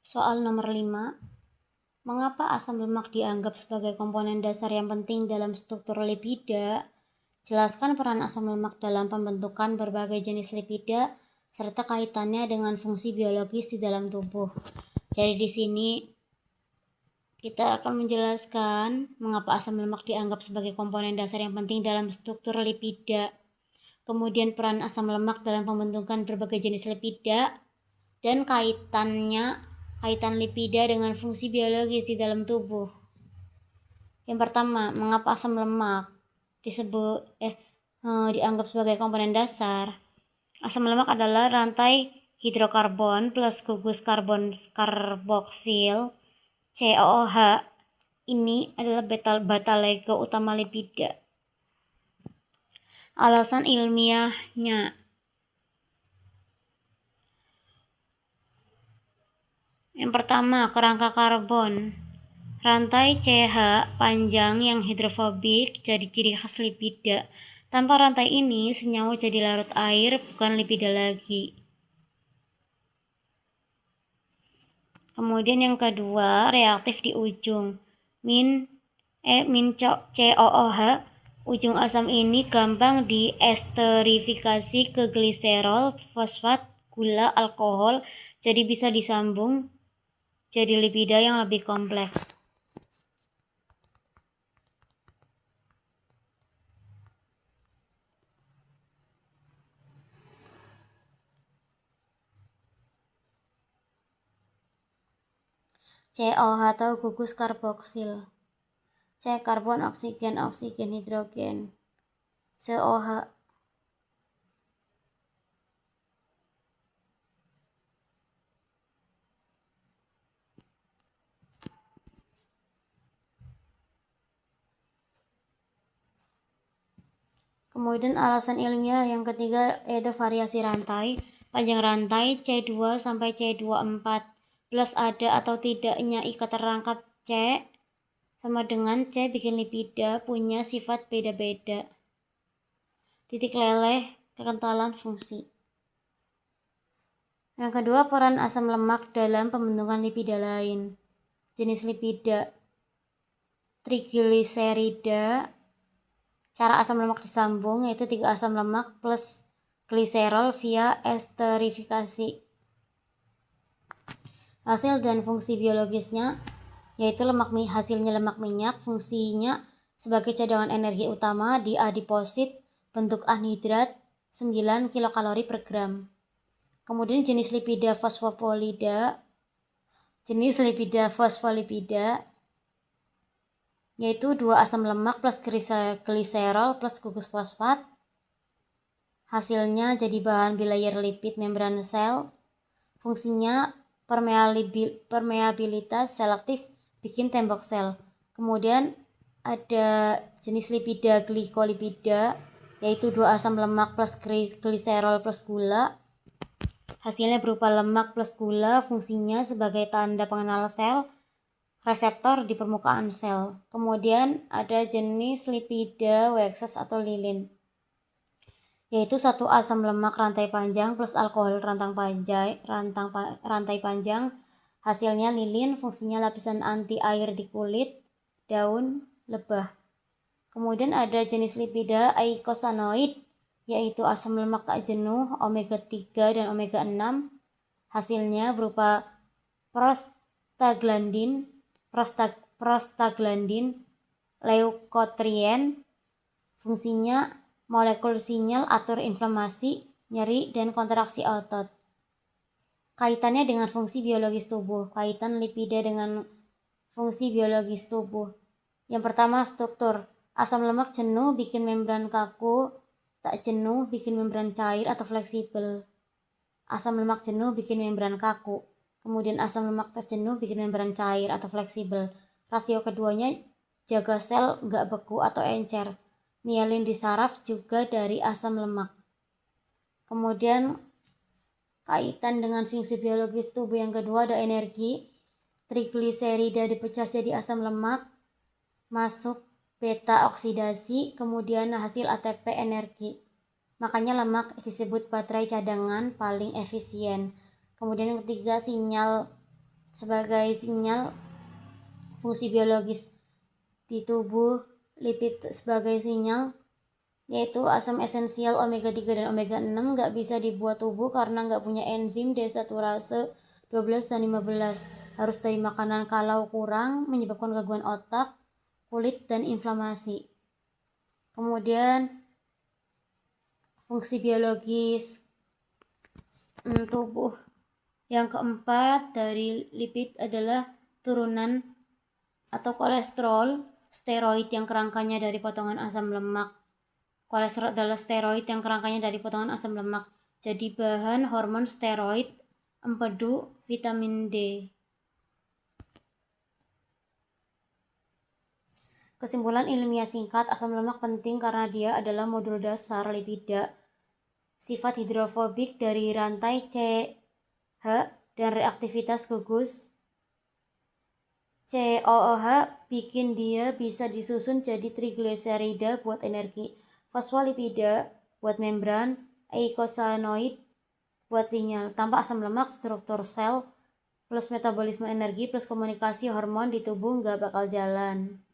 Soal nomor 5. Mengapa asam lemak dianggap sebagai komponen dasar yang penting dalam struktur lipida? Jelaskan peran asam lemak dalam pembentukan berbagai jenis lipida serta kaitannya dengan fungsi biologis di dalam tubuh. Jadi di sini kita akan menjelaskan mengapa asam lemak dianggap sebagai komponen dasar yang penting dalam struktur lipida. Kemudian peran asam lemak dalam pembentukan berbagai jenis lipida dan kaitan lipida dengan fungsi biologis di dalam tubuh. Yang pertama, mengapa asam lemak dianggap sebagai komponen dasar? Asam lemak adalah rantai hidrokarbon plus gugus karbon karboksil COOH. Ini adalah beta lego utama lipida. Alasan ilmiahnya. Yang pertama, kerangka karbon. Rantai CH panjang yang hidrofobik jadi ciri khas lipida. Tanpa rantai ini, senyawa jadi larut air, bukan lipida lagi. Kemudian yang kedua, reaktif di ujung. COOH, ujung asam ini gampang diesterifikasi ke gliserol, fosfat, gula, alkohol, jadi bisa disambung jadi lipida yang lebih kompleks. COH atau gugus karboksil. C karbon, oksigen, hidrogen. COH. Kemudian alasan ilmiah yang ketiga yaitu variasi rantai. Panjang rantai C2 sampai C24 plus ada atau tidaknya ikatan rangkap C sama dengan C bikin lipida punya sifat beda-beda. Titik leleh, kekentalan fungsi. Yang kedua, peran asam lemak dalam pembentukan lipida lain. Jenis lipida trigliserida. Cara asam lemak disambung yaitu 3 asam lemak plus gliserol via esterifikasi. Hasil dan fungsi biologisnya yaitu hasilnya lemak minyak, fungsinya sebagai cadangan energi utama di adiposit bentuk anhidrat 9 kilokalori per gram. Kemudian jenis lipida fosfolipida yaitu 2 asam lemak plus gliserol plus gugus fosfat. Hasilnya jadi bahan bilayer lipid membran sel. Fungsinya permeabilitas selektif bikin tembok sel. Kemudian ada jenis lipida glikolipida yaitu 2 asam lemak plus gliserol plus gula. Hasilnya berupa lemak plus gula, fungsinya sebagai tanda pengenal sel, reseptor di permukaan sel. Kemudian ada jenis lipida Wexes atau lilin yaitu 1 asam lemak rantai panjang plus alkohol rantai panjang. Hasilnya lilin, fungsinya lapisan anti air di kulit, daun, lebah. Kemudian ada jenis lipida eikosanoid yaitu asam lemak tak jenuh omega 3 dan omega 6. Hasilnya berupa prostaglandin, leukotrien. Fungsinya molekul sinyal atur inflamasi, nyeri, dan kontraksi otot. Kaitannya dengan fungsi biologis tubuh. Kaitan lipida dengan fungsi biologis tubuh. Yang pertama, struktur. Asam lemak jenuh bikin membran kaku, tak jenuh bikin membran cair atau fleksibel. Asam lemak jenuh bikin membran kaku. Kemudian asam lemak tak jenuh bikin membran cair atau fleksibel. Rasio keduanya jaga sel nggak beku atau encer. Mielin di saraf juga dari asam lemak. Kemudian kaitan dengan fungsi biologis tubuh yang kedua ada energi. Trigliserida dipecah jadi asam lemak, masuk beta oksidasi, kemudian hasil ATP energi. Makanya lemak disebut baterai cadangan paling efisien. Kemudian yang ketiga, sinyal sebagai sinyal fungsi biologis di tubuh, lipid sebagai sinyal, yaitu asam esensial omega 3 dan omega 6 nggak bisa dibuat tubuh karena nggak punya enzim desaturase 12 dan 15. Harus dari makanan, kalau kurang menyebabkan gangguan otak, kulit, dan inflamasi. Kemudian fungsi biologis tubuh yang keempat dari lipid adalah turunan atau kolesterol, steroid yang kerangkanya dari potongan asam lemak. Kolesterol adalah steroid yang kerangkanya dari potongan asam lemak. Jadi bahan hormon steroid, empedu, vitamin D. Kesimpulan ilmiah singkat, asam lemak penting karena dia adalah modul dasar lipida. Sifat hidrofobik dari rantai CH dan reaktivitas gugus COOH bikin dia bisa disusun jadi trigliserida buat energi, fosfolipida buat membran, eikosanoid buat sinyal. Tanpa asam lemak, struktur sel plus metabolisme energi plus komunikasi hormon di tubuh nggak bakal jalan.